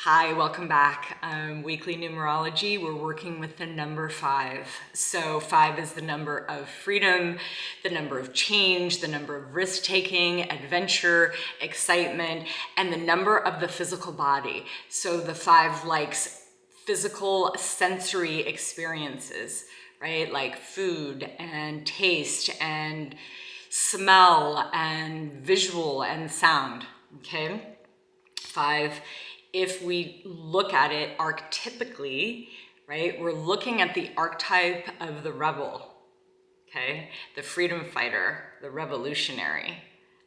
Hi, welcome back. Weekly Numerology, we're working with the number 5. So 5 is the number of freedom, the number of change, the number of risk-taking, adventure, excitement, and the number of the physical body. So the 5 likes physical sensory experiences, right? Like food and taste and smell and visual and sound, okay? 5, if we look at it archetypically, right, we're looking at the archetype of the rebel, okay? The freedom fighter, the revolutionary,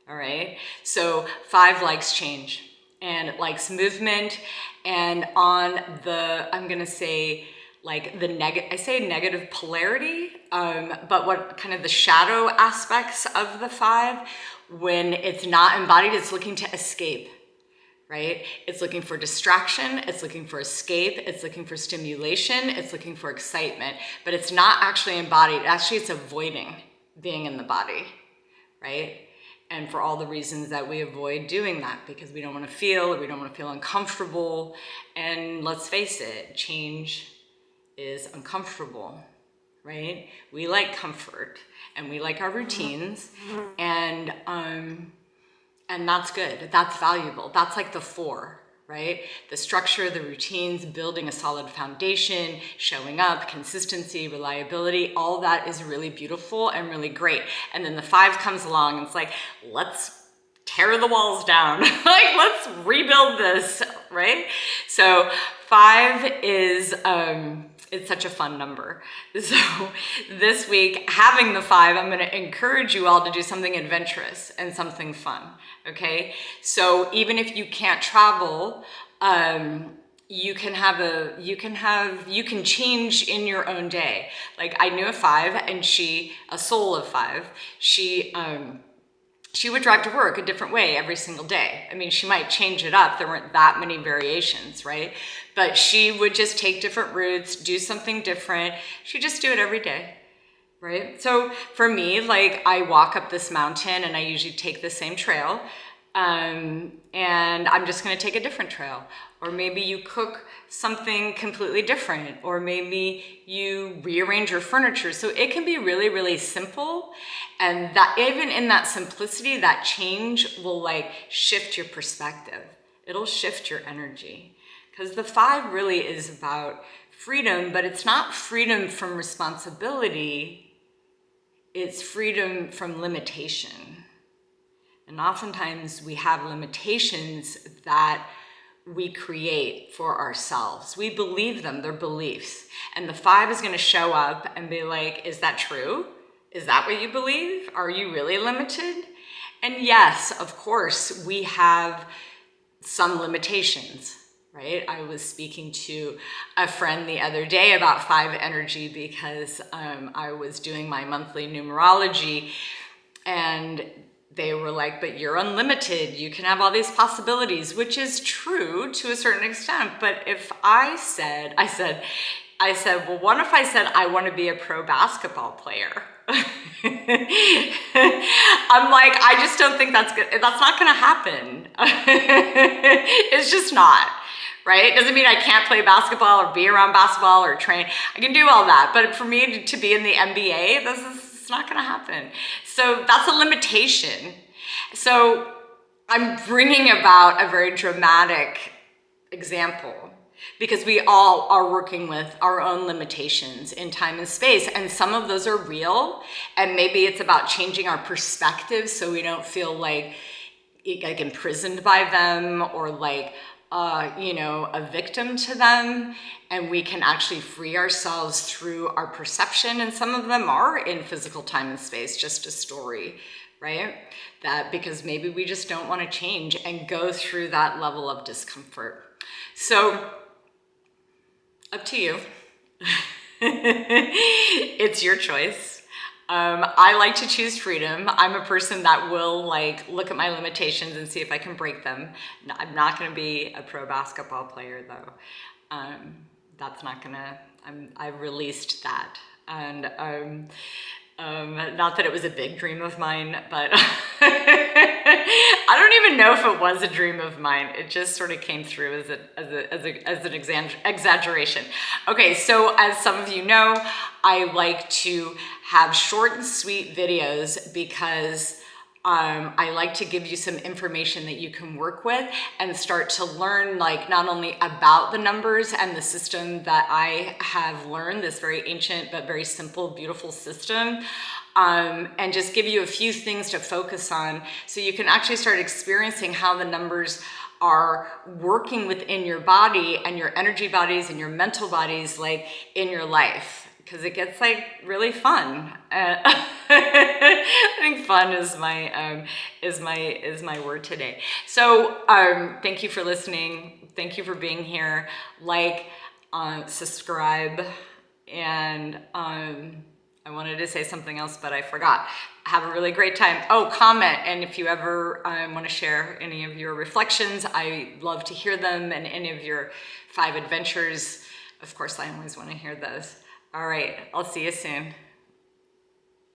all right? So 5 likes change and it likes movement, and on the, I'm gonna say, like the negative polarity, but what kind of the shadow aspects of the 5, when it's not embodied, it's looking to escape. Right? It's looking for distraction, it's looking for escape, it's looking for stimulation, it's looking for excitement, but it's not actually embodied. Actually, it's avoiding being in the body, right? And for all the reasons that we avoid doing that, because we don't want to feel, or we don't want to feel uncomfortable. And let's face it, change is uncomfortable, right? We like comfort and we like our routines, and that's good, that's valuable. That's like the 4, right? The structure, the routines, building a solid foundation, showing up, consistency, reliability, all that is really beautiful and really great. And then the 5 comes along and it's like, let's tear the walls down. Like, let's rebuild this, right? So 5 is, it's such a fun number. So this week, having the 5, I'm gonna encourage you all to do something adventurous and something fun, okay? So even if you can't travel, you can change in your own day. Like, I knew a 5 and a soul of 5, she would drive to work a different way every single day. I mean, she might change it up. There weren't that many variations, right? But she would just take different routes, do something different. She'd just do it every day, right? So for me, like, I walk up this mountain and I usually take the same trail. And I'm just gonna take a different trail. Or maybe you cook something completely different, or maybe you rearrange your furniture. So it can be really, really simple. And that even in that simplicity, that change will like shift your perspective. It'll shift your energy. Because the 5 really is about freedom, but it's not freedom from responsibility. It's freedom from limitation. And oftentimes we have limitations that we create for ourselves. We believe them, they're beliefs. And the 5 is gonna show up and be like, is that true? Is that what you believe? Are you really limited? And yes, of course, we have some limitations, right? I was speaking to a friend the other day about 5 energy because I was doing my monthly numerology, and they were like, but you're unlimited. You can have all these possibilities, which is true to a certain extent. But if I said, well, what if I said I want to be a pro basketball player? I'm like, I just don't think that's good. That's not going to happen. It's just not, right? It doesn't mean I can't play basketball or be around basketball or train. I can do all that. But for me to be in the NBA, it's not going to happen. So that's a limitation. So I'm bringing about a very dramatic example because we all are working with our own limitations in time and space. And some of those are real. And maybe it's about changing our perspective so we don't feel like imprisoned by them or like, a victim to them, and we can actually free ourselves through our perception. And some of them are in physical time and space, just a story, right? That because maybe we just don't want to change and go through that level of discomfort. So up to you. It's your choice. I like to choose freedom. I'm a person that will like look at my limitations and see if I can break them. I'm not going to be a pro basketball player though. That's not gonna, I've released that. And not that it was a big dream of mine, but I don't even know if it was a dream of mine. It just sort of came through as an exaggeration. Okay, so as some of you know, I like to have short and sweet videos because I like to give you some information that you can work with and start to learn, like, not only about the numbers and the system that I have learned, this very ancient but very simple, beautiful system, and just give you a few things to focus on so you can actually start experiencing how the numbers are working within your body and your energy bodies and your mental bodies, like in your life. Because it gets like really fun. I think fun is my word today. So thank you for listening. Thank you for being here. Like, subscribe, and I wanted to say something else, but I forgot. Have a really great time. Oh, comment, and if you ever want to share any of your reflections, I love to hear them, and any of your 5 adventures. Of course, I always want to hear those. All right, I'll see you soon.